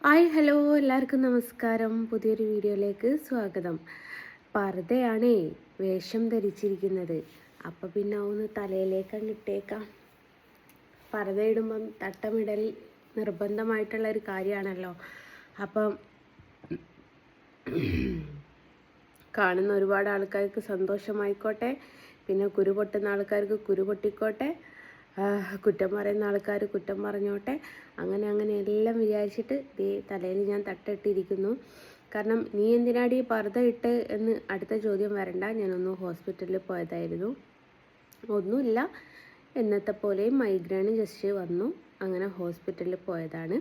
Hi hello എല്ലാവർക്കും നമസ്കാരം. പുതിയൊരു വീഡിയോയിലേക്ക് സ്വാഗതം. പർദ്ദയാണേ വേഷം ധരിച്ചിരിക്കുന്നത്. അപ്പം പിന്നെ ഒന്ന് തലയിലേക്ക് അങ്ങ് ഇട്ടേക്കാം. പർദ്ദ ഇടുമ്പം തട്ടമിടൽ നിർബന്ധമായിട്ടുള്ളൊരു കാര്യമാണല്ലോ. അപ്പം കാണുന്ന ഒരുപാട് ആൾക്കാർക്ക് സന്തോഷമായിക്കോട്ടെ, പിന്നെ കുരു പൊട്ടുന്ന ആൾക്കാർക്ക് കുരു പൊട്ടിക്കോട്ടെ, കുറ്റം പറയുന്ന ആൾക്കാർ കുറ്റം പറഞ്ഞോട്ടെ, അങ്ങനെ എല്ലാം വിചാരിച്ചിട്ട് തലയിൽ ഞാൻ തട്ടിട്ടിരിക്കുന്നു. കാരണം നീ എന്തിനാടി പർദ്ദ ഇട്ട് എന്ന് അടുത്ത ചോദ്യം വരണ്ട. ഞാനൊന്ന് ഹോസ്പിറ്റലിൽ പോയതായിരുന്നു. ഒന്നുമില്ല, എന്നത്തെ പോലെയും മൈഗ്രെയിൻ ജസ്റ്റ് വന്നു, അങ്ങനെ ഹോസ്പിറ്റലിൽ പോയതാണ്.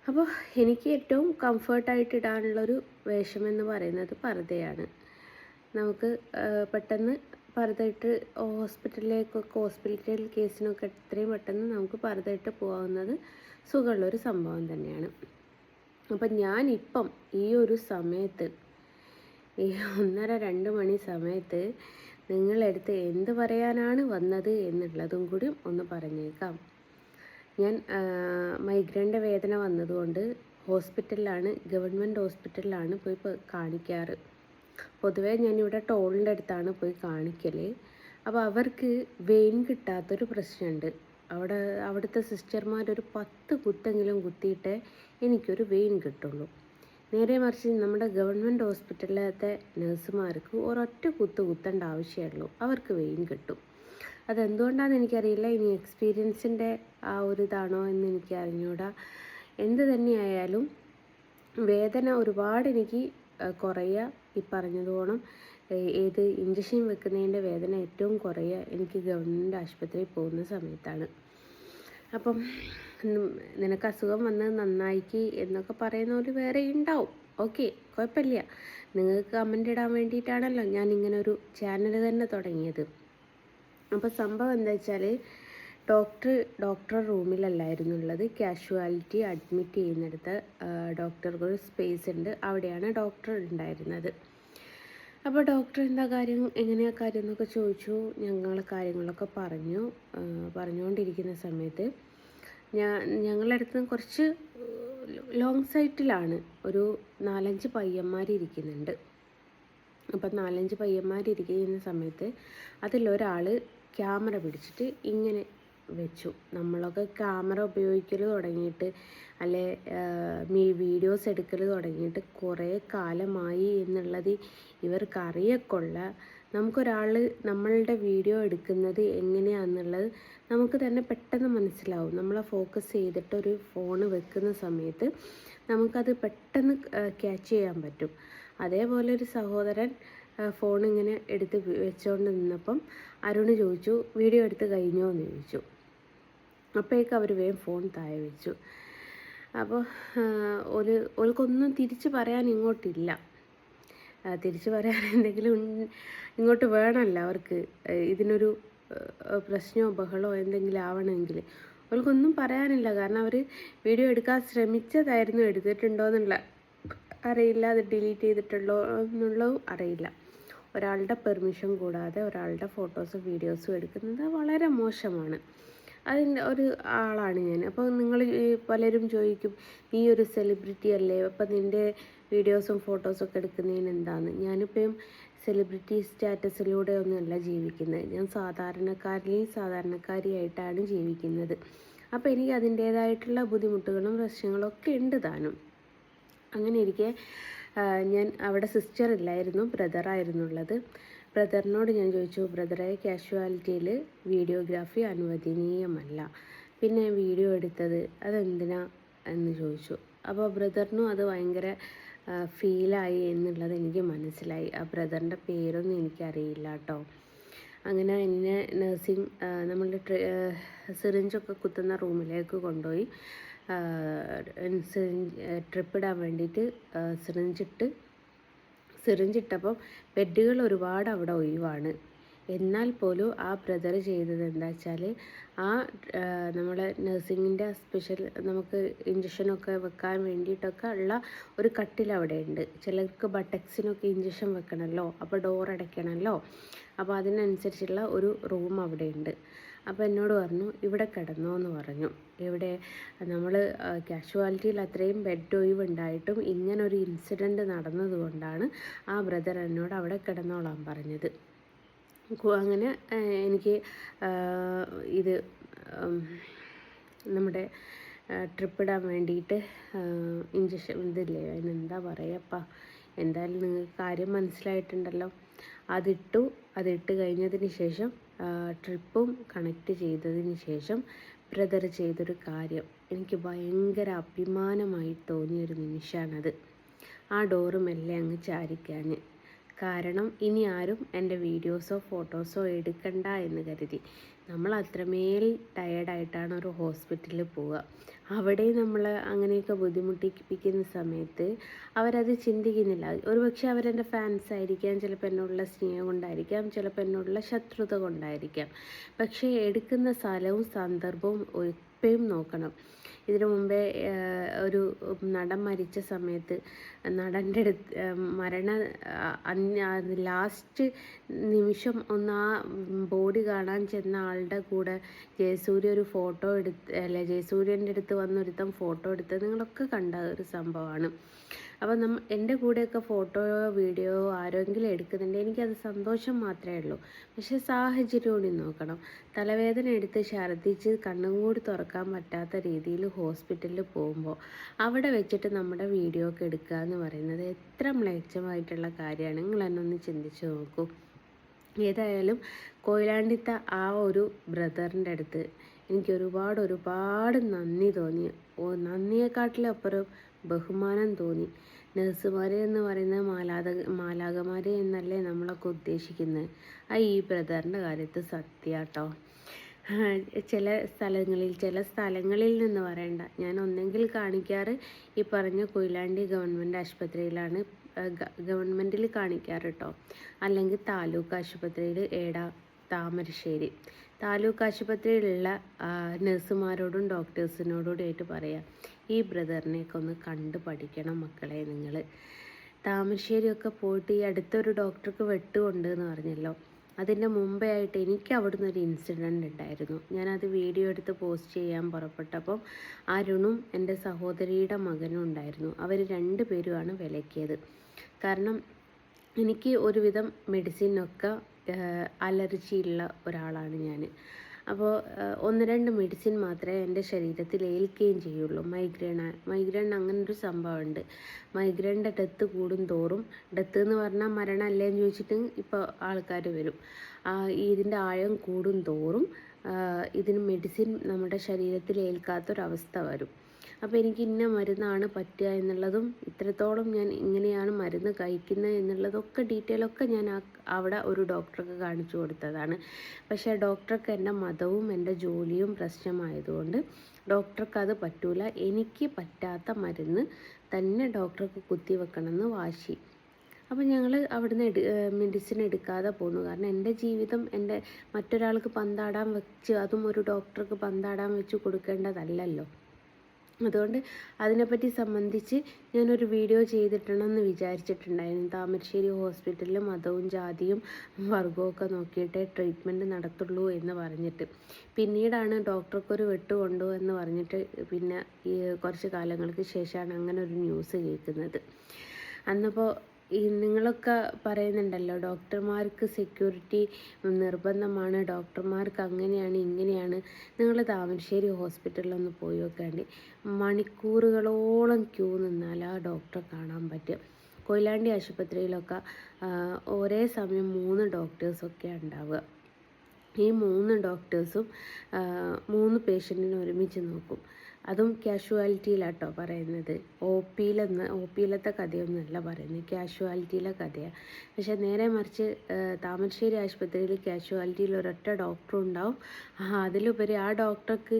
അപ്പോൾ എനിക്ക് ഏറ്റവും കംഫർട്ടായിട്ട് ഇടാനുള്ളൊരു വേഷമെന്ന് പറയുന്നത് പർദ്ദയാണ്. നമുക്ക് പെട്ടെന്ന് പർദ്ദ ഇട്ട് ഹോസ്പിറ്റൽ കേസിനൊക്കെ എത്രയും പെട്ടെന്ന് നമുക്ക് പർദ്ദ ഇട്ട് പോകാവുന്നത് സുഖമുള്ളൊരു സംഭവം തന്നെയാണ്. അപ്പം ഞാനിപ്പം ഈ ഒരു സമയത്ത്, ഈ 1:30-2 മണി സമയത്ത് നിങ്ങളെടുത്ത് എന്ത് പറയാനാണ് വന്നത് എന്നുള്ളതും കൂടി ഒന്ന് പറഞ്ഞേക്കാം. ഞാൻ മൈഗ്രെയിൻ്റെ വേദന വന്നതുകൊണ്ട് ഗവൺമെൻറ് ഹോസ്പിറ്റലിലാണ് പോയി കാണിക്കാറ്. പൊതുവേ ഞാനിവിടെ ടോളിൻ്റെ അടുത്താണ് പോയി കാണിക്കൽ. അപ്പോൾ അവർക്ക് വെയിൻ കിട്ടാത്തൊരു പ്രശ്നമുണ്ട്. അവിടുത്തെ സിസ്റ്റർമാരൊരു 10 കുത്തെങ്കിലും കുത്തിയിട്ടേ എനിക്കൊരു വെയിൻ കിട്ടുള്ളൂ. നേരെ മറിച്ച് നമ്മുടെ ഗവൺമെൻറ് ഹോസ്പിറ്റലിലത്തെ നഴ്സുമാർക്ക് ഒരൊറ്റ കുത്തേണ്ട ആവശ്യമുള്ളൂ, അവർക്ക് വെയിൻ കിട്ടും. അതെന്തുകൊണ്ടാണെന്ന് എനിക്കറിയില്ല. ഇനി എക്സ്പീരിയൻസിൻ്റെ ആ ഒരു ഇതാണോ എന്ന് എനിക്ക് അറിഞ്ഞൂടാ. എന്ത് തന്നെയായാലും വേദന ഒരുപാട് എനിക്ക് കുറയുക, ഈ പറഞ്ഞതുപോണം ഏത് ഇഞ്ചക്ഷൻ വെക്കുന്നതിൻ്റെ വേദന ഏറ്റവും കുറയുക എനിക്ക് ഗവൺമെൻറ് ആശുപത്രിയിൽ പോകുന്ന സമയത്താണ്. അപ്പം നിനക്ക് അസുഖം വന്നത് നന്നായിക്ക് എന്നൊക്കെ പറയുന്നവർ വേറെ ഉണ്ടാവും. ഓക്കെ, കുഴപ്പമില്ല. നിങ്ങൾക്ക് കമൻ്റ് ഇടാൻ വേണ്ടിയിട്ടാണല്ലോ ഞാൻ ഇങ്ങനെ ഒരു ചാനൽ തന്നെ തുടങ്ങിയത്. അപ്പോൾ സംഭവം എന്താ വെച്ചാൽ, ഡോക്ടർ റൂമിലല്ലായിരുന്നു ഉള്ളത്. കാഷ്വാലിറ്റി അഡ്മിറ്റ് ചെയ്യുന്നിടത്ത് ഡോക്ടർക്കൊരു സ്പേസ് ഉണ്ട്, അവിടെയാണ് ഡോക്ടർ ഉണ്ടായിരുന്നത്. അപ്പോൾ ഡോക്ടർ എന്താ കാര്യം, എങ്ങനെയാണ് കാര്യം എന്നൊക്കെ ചോദിച്ചു. ഞങ്ങൾ കാര്യങ്ങളൊക്കെ പറഞ്ഞുകൊണ്ടിരിക്കുന്ന സമയത്ത് ഞങ്ങളുടെ അടുത്ത് കുറച്ച് ലോങ് സൈറ്റിലാണ് ഒരു 4-5 പയ്യന്മാരിയ്ക്കുന്നുണ്ട്. അപ്പം 4-5 പയ്യന്മാരിയ്ക്കുന്ന സമയത്ത് അതിലൊരാൾ ക്യാമറ പിടിച്ചിട്ട് ഇങ്ങനെ വെച്ചു. നമ്മളൊക്കെ ക്യാമറ ഉപയോഗിക്കൽ തുടങ്ങിയിട്ട് അല്ലെ വീഡിയോസ് എടുക്കൽ തുടങ്ങിയിട്ട് കുറേ കാലമായി എന്നുള്ളത് ഇവർക്കറിയക്കൊള്ള. നമുക്കൊരാൾ നമ്മളുടെ വീഡിയോ എടുക്കുന്നത് എങ്ങനെയാണെന്നുള്ളത് നമുക്ക് തന്നെ പെട്ടെന്ന് മനസ്സിലാവും. നമ്മളെ ഫോക്കസ് ചെയ്തിട്ട് ഒരു ഫോണ് വെക്കുന്ന സമയത്ത് നമുക്കത് പെട്ടെന്ന് ക്യാച്ച് ചെയ്യാൻ പറ്റും. അതേപോലെ ഒരു സഹോദരൻ ഫോൺ ഇങ്ങനെ എടുത്ത് വെച്ചുകൊണ്ട് നിന്നപ്പം അരുണ് ചോദിച്ചു, വീഡിയോ എടുത്ത് കഴിഞ്ഞോ എന്ന് ചോദിച്ചു. അപ്പോഴേക്കും അവർ വേഗം ഫോൺ താഴെ വെച്ചു. അപ്പോൾ ഓൾക്കൊന്നും തിരിച്ച് പറയാൻ ഇങ്ങോട്ടില്ല. തിരിച്ച് പറയാൻ എന്തെങ്കിലും ഇങ്ങോട്ട് വേണമല്ലോ അവർക്ക്. ഇതിനൊരു പ്രശ്നമോ ബഹളമോ എന്തെങ്കിലും ആവണമെങ്കിൽ അവൾക്കൊന്നും പറയാനില്ല. കാരണം അവർ വീഡിയോ എടുക്കാൻ ശ്രമിച്ചതായിരുന്നു, എടുത്തിട്ടുണ്ടോ എന്നുള്ള അറിയില്ല, അത് ഡിലീറ്റ് ചെയ്തിട്ടുള്ളോ എന്നുള്ളതും അറിയില്ല. ഒരാളുടെ പെർമിഷൻ കൂടാതെ ഒരാളുടെ ഫോട്ടോസും വീഡിയോസും എടുക്കുന്നത് വളരെ മോശമാണ്. അതിൻ്റെ ഒരു ആളാണ് ഞാൻ. അപ്പോൾ നിങ്ങൾ പലരും ചോദിക്കും, നീ ഒരു സെലിബ്രിറ്റി അല്ലേ, അപ്പം നിൻ്റെ വീഡിയോസും ഫോട്ടോസൊക്കെ എടുക്കുന്നതിന് എന്താന്ന്. ഞാനിപ്പം സെലിബ്രിറ്റി സ്റ്റാറ്റസിലൂടെ ഒന്നുമല്ല ജീവിക്കുന്നത്. ഞാൻ സാധാരണക്കാരിയായിട്ടാണ് ജീവിക്കുന്നത്. അപ്പോൾ എനിക്ക് അതിൻ്റേതായിട്ടുള്ള ബുദ്ധിമുട്ടുകളും പ്രശ്നങ്ങളും ഒക്കെ ഉണ്ട് താനും. അങ്ങനെ ഇരിക്കെ ഞാൻ അവിടെ സിസ്റ്റർ ഇല്ലായിരുന്നു, ബ്രദറായിരുന്നു ഉള്ളത്. ബ്രദറിനോട് ഞാൻ ചോദിച്ചു, ബ്രദറെ, കാഷ്വാലിറ്റിയിൽ വീഡിയോഗ്രാഫി അനുവദനീയമല്ല, പിന്നെ വീഡിയോ എടുത്തത് അതെന്തിനാ എന്ന് ചോദിച്ചു. അപ്പോൾ ബ്രദറിനും അത് ഭയങ്കര ഫീലായി എന്നുള്ളത് എനിക്ക് മനസ്സിലായി. ആ ബ്രദറിൻ്റെ പേരൊന്നും എനിക്കറിയില്ല കേട്ടോ. അങ്ങനെ എന്നെ നഴ്സിംഗ് നമ്മളുടെ സിറിഞ്ചൊക്കെ കുത്തുന്ന റൂമിലേക്ക് കൊണ്ടുപോയി ട്രിപ്പിടാൻ വേണ്ടിയിട്ട് സിറിഞ്ചിട്ടപ്പോൾ ബെഡുകൾ ഒരുപാട് അവിടെ ഒഴിവാണ്. എന്നാൽ പോലും ആ ബ്രദർ ചെയ്തത് എന്താ വെച്ചാൽ, നമ്മളെ നഴ്സിങ്ങിൻ്റെ സ്പെഷ്യൽ നമുക്ക് ഇഞ്ചക്ഷനൊക്കെ വെക്കാൻ വേണ്ടിയിട്ടൊക്കെ ഉള്ള ഒരു കട്ടിൽ അവിടെ ഉണ്ട്. ചിലർക്ക് ബട്ടക്സിനൊക്കെ ഇഞ്ചക്ഷൻ വെക്കണമല്ലോ, അപ്പോൾ ഡോർ അടയ്ക്കണമല്ലോ. അപ്പോൾ അതിനനുസരിച്ചുള്ള ഒരു റൂം അവിടെ ഉണ്ട്. അപ്പോൾ എന്നോട് പറഞ്ഞു ഇവിടെ കിടന്നോ എന്ന് പറഞ്ഞു. ഇവിടെ നമ്മൾ കാഷ്വാലിറ്റിയിൽ അത്രയും ബെഡ് ഒഴിവുണ്ടായിട്ടും ഇങ്ങനൊരു ഇൻസിഡൻറ്റ് നടന്നതുകൊണ്ടാണ് ആ ബ്രദർ എന്നോട് അവിടെ കിടന്നോളാൻ പറഞ്ഞത്. അങ്ങനെ എനിക്ക് ഇത് നമ്മുടെ ട്രിപ്പ് ഇടാൻ വേണ്ടിയിട്ട് ഇഞ്ചക്ഷൻ ഇതില്ലേ അതിനെന്താ പറയപ്പാ, എന്തായാലും നിങ്ങൾക്ക് കാര്യം മനസ്സിലായിട്ടുണ്ടല്ലോ. അതിട്ട് കഴിഞ്ഞതിന് ശേഷം ട്രിപ്പും കണക്ട് ചെയ്തതിന് ശേഷം ബ്രദർ ചെയ്തൊരു കാര്യം എനിക്ക് ഭയങ്കര അഭിമാനമായി തോന്നിയൊരു നിമിഷമാണത്. ആ ഡോറ് മെല്ലെ അങ്ങ് ചാരിക്കാഞ്ഞ്. കാരണം ഇനി ആരും എൻ്റെ വീഡിയോസോ ഫോട്ടോസോ എടുക്കണ്ട എന്ന് കരുതി. നമ്മൾ അത്രമേൽ ടയേർഡായിട്ടാണ് ഒരു ഹോസ്പിറ്റലിൽ പോവുക. അവിടെ നമ്മൾ അങ്ങനെയൊക്കെ ബുദ്ധിമുട്ടിപ്പിക്കുന്ന സമയത്ത് അവരത് ചിന്തിക്കുന്നില്ല. ഒരുപക്ഷെ അവരെൻ്റെ ഫാൻസ് ആയിരിക്കാം, ചിലപ്പോൾ എന്നോടുള്ള സ്നേഹം കൊണ്ടായിരിക്കാം, ചിലപ്പോൾ എന്നോടുള്ള ശത്രുത കൊണ്ടായിരിക്കാം. പക്ഷേ എടുക്കുന്ന സ്ഥലവും സന്ദർഭവും എപ്പോഴും നോക്കണം. ഇതിനു മുമ്പേ ഒരു നടൻ മരിച്ച സമയത്ത് നടൻ്റെ ലാസ്റ്റ് നിമിഷം ഒന്ന് ആ ബോഡി കാണാൻ ചെന്ന ആളുടെ കൂടെ ജയസൂര്യ ഒരു ഫോട്ടോ ജയസൂര്യൻ്റെ അടുത്ത് വന്നൊരുത്തം ഫോട്ടോ എടുത്ത് നിങ്ങളൊക്കെ കണ്ട ഒരു സംഭവമാണ്. അപ്പോൾ എൻ്റെ കൂടെയൊക്കെ ഫോട്ടോയോ വീഡിയോയോ ആരെങ്കിലും എടുക്കുന്നുണ്ട്, എനിക്കത് സന്തോഷം മാത്രമേ ഉള്ളൂ. പക്ഷേ സാഹചര്യം കൂടി നോക്കണം. തലവേദന എടുത്ത് ഛർദ്ദിച്ച് കണ്ണും കൂടി തുറക്കാൻ പറ്റാത്ത രീതിയിൽ ഹോസ്പിറ്റലിൽ പോകുമ്പോൾ അവിടെ വെച്ചിട്ട് നമ്മുടെ വീഡിയോ ഒക്കെ എടുക്കുക എന്ന് പറയുന്നത് എത്ര മ്ലേച്ഛമായിട്ടുള്ള കാര്യമാണ്. നിങ്ങൾ എന്നെ ഒന്ന് ചിന്തിച്ച് നോക്കൂ. ഏതായാലും കൊയിലാണ്ടിത്തെ ആ ഒരു ബ്രദറിൻ്റെ അടുത്ത് എനിക്ക് ഒരുപാട് നന്ദി തോന്നി. നന്ദിയെക്കാട്ടിലപ്പുറം ബഹുമാനം തോന്നി. നഴ്സുമാർ എന്ന് പറയുന്നത് മാലാഖമാർ എന്നല്ലേ നമ്മളൊക്കെ ഉദ്ദേശിക്കുന്നത്. ഈ ബ്രദറിൻ്റെ കാര്യത്തിൽ സത്യാട്ടോ. ചില സ്ഥലങ്ങളിൽ നിന്ന് പറയണ്ട, ഞാൻ ഒന്നെങ്കിൽ കാണിക്കാറ് ഈ പറഞ്ഞ കൊയിലാണ്ടി ഗവൺമെൻറ് ആശുപത്രിയിലാണ്, ഗവൺമെൻറ്റിൽ കാണിക്കാറ് കേട്ടോ. അല്ലെങ്കിൽ താലൂക്ക് ആശുപത്രിയിൽ താമരശ്ശേരി താലൂക്ക് ആശുപത്രിയിലുള്ള നഴ്സുമാരോടും ഡോക്ടേഴ്സിനോടും ആയിട്ട് പറയാം, ഈ ബ്രദറിനെയൊക്കെ ഒന്ന് കണ്ടു പഠിക്കണം മക്കളെ നിങ്ങൾ. താമരശ്ശേരിയൊക്കെ പോയിട്ട് ഈ അടുത്തൊരു ഡോക്ടർക്ക് വെട്ടുകൊണ്ട് എന്ന് പറഞ്ഞല്ലോ, അതിൻ്റെ മുമ്പേ ആയിട്ട് എനിക്ക് അവിടുന്ന് ഒരു ഇൻസിഡൻ്റ് ഉണ്ടായിരുന്നു. ഞാനത് വീഡിയോ എടുത്ത് പോസ്റ്റ് ചെയ്യാൻ പുറപ്പെട്ടപ്പം അരുണും എൻ്റെ സഹോദരിയുടെ മകനും ഉണ്ടായിരുന്നു. അവർ 2 പേരുമാണ് വിലക്കിയത്. കാരണം എനിക്ക് ഒരുവിധം മെഡിസിനൊക്കെ അലർജിയുള്ള ഒരാളാണ് ഞാൻ. അപ്പോൾ 1-2 മെഡിസിൻ മാത്രമേ എൻ്റെ ശരീരത്തിൽ ഏൽക്കുകയും ചെയ്യുള്ളൂ. മൈഗ്രെയിൻ അങ്ങനൊരു സംഭവമുണ്ട്. മൈഗ്രെയിൻ്റെ ഡെത്ത് കൂടും തോറും, ഡെത്ത് എന്ന് പറഞ്ഞാൽ മരണം അല്ലേന്ന് ചോദിച്ചിട്ട് ഇപ്പോൾ ആൾക്കാർ വരും. ഇതിൻ്റെ ആഴം കൂടും തോറും ഇതിന് മെഡിസിൻ നമ്മുടെ ശരീരത്തിൽ ഏൽക്കാത്തൊരവസ്ഥ വരും. അപ്പോൾ എനിക്ക് ഇന്ന മരുന്നാണ് പറ്റുക എന്നുള്ളതും ഇത്രത്തോളം ഞാൻ ഇങ്ങനെയാണ് മരുന്ന് കഴിക്കുന്നത് എന്നുള്ളതൊക്കെ ഡീറ്റെയിലൊക്കെ ഞാൻ അവിടെ ഒരു ഡോക്ടർക്ക് കാണിച്ചു കൊടുത്തതാണ്. പക്ഷേ ഡോക്ടർക്ക് എൻ്റെ മതവും എൻ്റെ ജോലിയും പ്രശ്നമായതുകൊണ്ട് ഡോക്ടർക്ക് അത് പറ്റൂല. എനിക്ക് പറ്റാത്ത മരുന്ന് തന്നെ ഡോക്ടർക്ക് കുത്തിവെക്കണമെന്ന് വാശി. അപ്പോൾ ഞങ്ങൾ അവിടുന്ന് മെഡിസിൻ എടുക്കാതെ പോന്നു. കാരണം എൻ്റെ ജീവിതം മറ്റൊരാൾക്ക് പന്താടാൻ വെച്ച്, അതും ഒരു ഡോക്ടർക്ക് പന്താടാൻ വെച്ച് കൊടുക്കേണ്ടതല്ലല്ലോ. അതുകൊണ്ട് അതിനെപ്പറ്റി സംബന്ധിച്ച് ഞാനൊരു വീഡിയോ ചെയ്തിട്ടുണ്ടെന്ന് വിചാരിച്ചിട്ടുണ്ടായിരുന്നു. താമരശ്ശേരി ഹോസ്പിറ്റലിൽ മതവും ജാതിയും വർഗവും ഒക്കെ നോക്കിയിട്ടേ ട്രീറ്റ്മെൻറ്റ് നടത്തുള്ളൂ എന്ന് പറഞ്ഞിട്ട്, പിന്നീടാണ് ഡോക്ടർക്കൊരു വെട്ട് കൊണ്ടു എന്ന് പറഞ്ഞിട്ട് പിന്നെ ഈ കുറച്ച് കാലങ്ങൾക്ക് ശേഷമാണ് അങ്ങനെ ഒരു ന്യൂസ് കേൾക്കുന്നത്. അന്നപ്പോൾ നിങ്ങളൊക്കെ പറയുന്നുണ്ടല്ലോ ഡോക്ടർമാർക്ക് സെക്യൂരിറ്റി നിർബന്ധമാണ്, ഡോക്ടർമാർക്ക് അങ്ങനെയാണ് ഇങ്ങനെയാണ്. നിങ്ങൾ താമരശ്ശേരി ഹോസ്പിറ്റലിലൊന്ന് പോയി നോക്കാണ്ട് മണിക്കൂറുകളോളം ക്യൂ നിന്നാൽ ആ ഡോക്ടറെ കാണാൻ പറ്റും. കൊയിലാണ്ടി ആശുപത്രിയിലൊക്കെ ഒരേ സമയം 3 ഡോക്ടേഴ്സൊക്കെയാണ് ഉണ്ടാവുക. ഈ 3 ഡോക്ടേഴ്സും 3 പേഷ്യൻറ്റിനെ ഒരുമിച്ച് നോക്കും. അതും കാഷ്വാലിറ്റിയിലാട്ടോ പറയുന്നത്. ഒ പിയിലത്തെ കഥയൊന്നുമല്ല പറയുന്നത്, കാഷ്വാലിറ്റിയിലെ കഥയാണ്. പക്ഷേ നേരെ മറിച്ച് താമരശ്ശേരി ആശുപത്രിയിൽ കാഷ്വാലിറ്റിയിൽ ഒരൊറ്റ ഡോക്ടറും ഉണ്ടാവും. അതിലുപരി ആ ഡോക്ടർക്ക്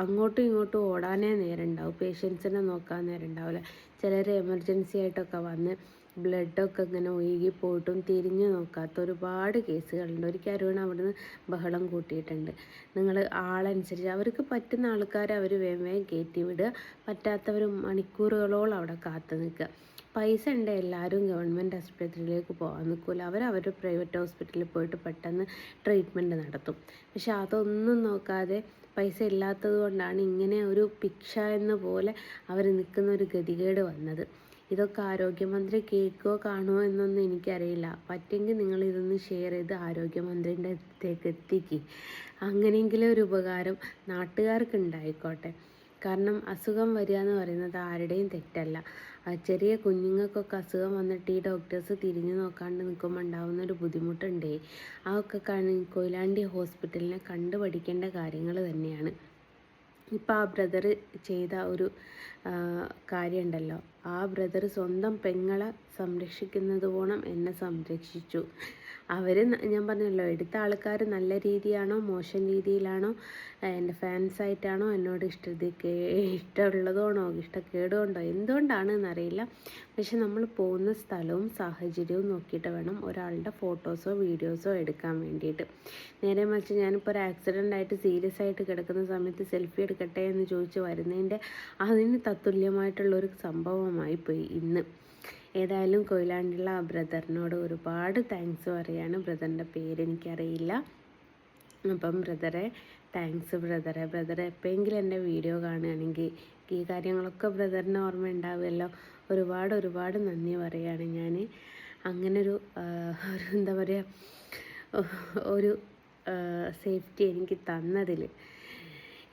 അങ്ങോട്ടും ഇങ്ങോട്ടും ഓടാനേ നേരം ഉണ്ടാവും, പേഷ്യൻസിനെ നോക്കാൻ നേരം ഉണ്ടാവില്ല. ചിലർ എമർജൻസി ആയിട്ടൊക്കെ വന്ന് ബ്ലഡൊക്കെ ഇങ്ങനെ ഒഴുകി പോയിട്ടും തിരിഞ്ഞു നോക്കാത്ത ഒരുപാട് കേസുകളുണ്ട്. ഒരിക്കൽ അരുൺ അവിടുന്ന് ബഹളം കൂട്ടിയിട്ടുണ്ട്. നിങ്ങൾ ആളനുസരിച്ച് അവർക്ക് പറ്റുന്ന ആൾക്കാരെ അവർ വേഗം വേഗം കയറ്റി വിടുക, പറ്റാത്തവർ മണിക്കൂറുകളോളം അവിടെ കാത്തു നിൽക്കുക. പൈസ ഉണ്ട് എല്ലാവരും ഗവൺമെൻറ് ആശുപത്രിയിലേക്ക് പോകാൻ നിൽക്കില്ല, അവരവരുടെ പ്രൈവറ്റ് ഹോസ്പിറ്റലിൽ പോയിട്ട് പെട്ടെന്ന് ട്രീറ്റ്മെൻറ്റ് നടത്തും. പക്ഷെ അതൊന്നും നോക്കാതെ പൈസ ഇല്ലാത്തത് കൊണ്ടാണ് ഇങ്ങനെ ഒരു ഭിക്ഷ എന്ന പോലെ അവർ നിൽക്കുന്ന ഒരു ഗതികേട് വന്നത്. ഇതൊക്കെ ആരോഗ്യമന്ത്രി കേൾക്കുകയോ കാണുമോ എന്നൊന്നും എനിക്കറിയില്ല. പറ്റുമെങ്കിൽ നിങ്ങളിതൊന്ന് ഷെയർ ചെയ്ത് ആരോഗ്യമന്ത്രിൻ്റെ അടുത്തേക്ക് എത്തിക്കുക. അങ്ങനെയെങ്കിലും ഒരു ഉപകാരം നാട്ടുകാർക്ക് ഉണ്ടായിക്കോട്ടെ. കാരണം അസുഖം വരിക എന്ന് പറയുന്നത് ആരുടെയും തെറ്റല്ല. ചെറിയ കുഞ്ഞുങ്ങൾക്കൊക്കെ അസുഖം വന്നിട്ട് ഈ ഡോക്ടേഴ്സ് തിരിഞ്ഞു നോക്കാണ്ട് നിൽക്കുമ്പോൾ ഉണ്ടാകുന്ന ഒരു ബുദ്ധിമുട്ടുണ്ടേ, അതൊക്കെ കൊയിലാണ്ടി ഹോസ്പിറ്റലിനെ കണ്ടു പഠിക്കേണ്ട കാര്യങ്ങൾ തന്നെയാണ്. ഇപ്പോൾ ആ ബ്രദർ ചെയ്ത ഒരു കാര്യമുണ്ടല്ലോ, ആ ബ്രദർ സ്വന്തം പെങ്ങളെ സംരക്ഷിക്കുന്നത് പോണം എന്നെ സംരക്ഷിച്ചു. അവർ ഞാൻ പറഞ്ഞല്ലോ, എടുത്ത ആൾക്കാർ നല്ല രീതിയാണോ മോശം രീതിയിലാണോ, എൻ്റെ ഫാൻസായിട്ടാണോ എന്നോട് ഇഷ്ടമുള്ളതാണോ ഇഷ്ടക്കേടുകൊണ്ടോ എന്തുകൊണ്ടാണെന്നറിയില്ല. പക്ഷെ നമ്മൾ പോകുന്ന സ്ഥലവും സാഹചര്യവും നോക്കിയിട്ട് വേണം ഒരാളുടെ ഫോട്ടോസോ വീഡിയോസോ എടുക്കാൻ വേണ്ടിയിട്ട്. നേരെ മറിച്ച് ഞാനിപ്പോൾ ഒരു ആക്സിഡൻ്റ് ആയിട്ട് സീരിയസ് ആയിട്ട് കിടക്കുന്ന സമയത്ത് സെൽഫി എടുക്കട്ടെ എന്ന് ചോദിച്ച് വരുന്നതിൻ്റെ അതിന് തത്തുല്യമായിട്ടുള്ളൊരു സംഭവമായിപ്പോയി ഇന്ന്. ഏതായാലും കൊയിലാണ്ടിയുള്ള ആ ബ്രദറിനോട് ഒരുപാട് താങ്ക്സ് പറയുകയാണ്. ബ്രദറിൻ്റെ പേരെനിക്കറിയില്ല. അപ്പം ബ്രദറെ താങ്ക്സ് ബ്രദറെ എപ്പോഴെങ്കിലും എൻ്റെ വീഡിയോ കാണുകയാണെങ്കിൽ ഈ കാര്യങ്ങളൊക്കെ ബ്രദറിന് ഓർമ്മ ഉണ്ടാവുമല്ലോ. ഒരുപാട് നന്ദി പറയുകയാണ് ഞാൻ. അങ്ങനൊരു എന്താ പറയുക, ഒരു സേഫ്റ്റി എനിക്ക് തന്നതിൽ.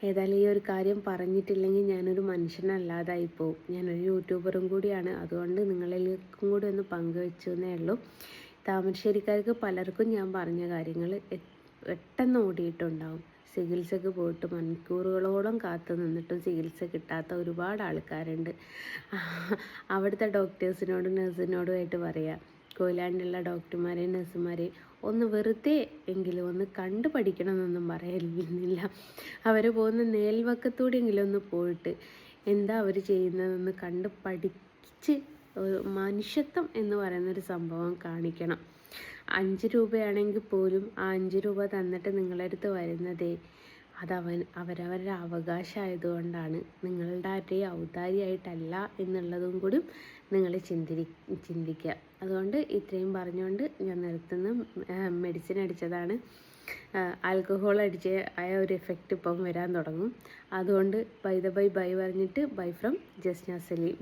ഏതായാലും ഈ ഒരു കാര്യം പറഞ്ഞിട്ടില്ലെങ്കിൽ ഞാനൊരു മനുഷ്യനല്ലാതായിപ്പോവും. ഞാനൊരു യൂട്യൂബറും കൂടിയാണ്, അതുകൊണ്ട് നിങ്ങളിലേക്കും കൂടി ഒന്ന് പങ്കുവെച്ചെന്നേ ഉള്ളൂ. താമരശ്ശേരിക്കാർക്ക് പലർക്കും ഞാൻ പറഞ്ഞ കാര്യങ്ങൾ പെട്ടെന്ന് ഓടിയിട്ടുണ്ടാവും. ചികിത്സക്ക് പോയിട്ട് മണിക്കൂറുകളോളം കാത്തു നിന്നിട്ടും ചികിത്സ കിട്ടാത്ത ഒരുപാട് ആൾക്കാരുണ്ട്. അവിടുത്തെ ഡോക്ടേഴ്സിനോടും നഴ്സിനോടുമായിട്ട് പറയാം, കൊയിലാണ്ടിലുള്ള ഡോക്ടർമാരെയും നഴ്സുമാരെയും ഒന്ന് വെറുതെ എങ്കിലും ഒന്ന് കണ്ടു പഠിക്കണമെന്നൊന്നും പറയുന്നില്ല. അവർ പോകുന്ന നേൽവക്കത്തൂടെയെങ്കിലും ഒന്ന് പോയിട്ട് എന്താ അവർ ചെയ്യുന്നതെന്ന് കണ്ട് പഠിച്ച് മനുഷ്യത്വം എന്ന് പറയുന്നൊരു സംഭവം കാണിക്കണം. 5 രൂപയാണെങ്കിൽ പോലും ആ 5 രൂപ തന്നിട്ട് നിങ്ങളടുത്ത് വരുന്നതേ അവരവരുടെ അവകാശമായതുകൊണ്ടാണ്, നിങ്ങളുടെ ആരുടെയും ഔദാര്യമായിട്ടല്ല എന്നുള്ളതും കൂടി നിങ്ങൾ ചിന്തിക്കുക. അതുകൊണ്ട് ഇത്രയും പറഞ്ഞുകൊണ്ട് ഞാൻ നിർത്തുന്നു. മെഡിസിൻ അടിച്ചതാണ്, ആൽക്കഹോൾ അടിച്ച് ആയ ഒരു എഫക്റ്റ് ഇപ്പം വരാൻ തുടങ്ങും. അതുകൊണ്ട് ബൈ പറഞ്ഞിട്ട് ബൈ ഫ്രം ജസ്ന സലീം.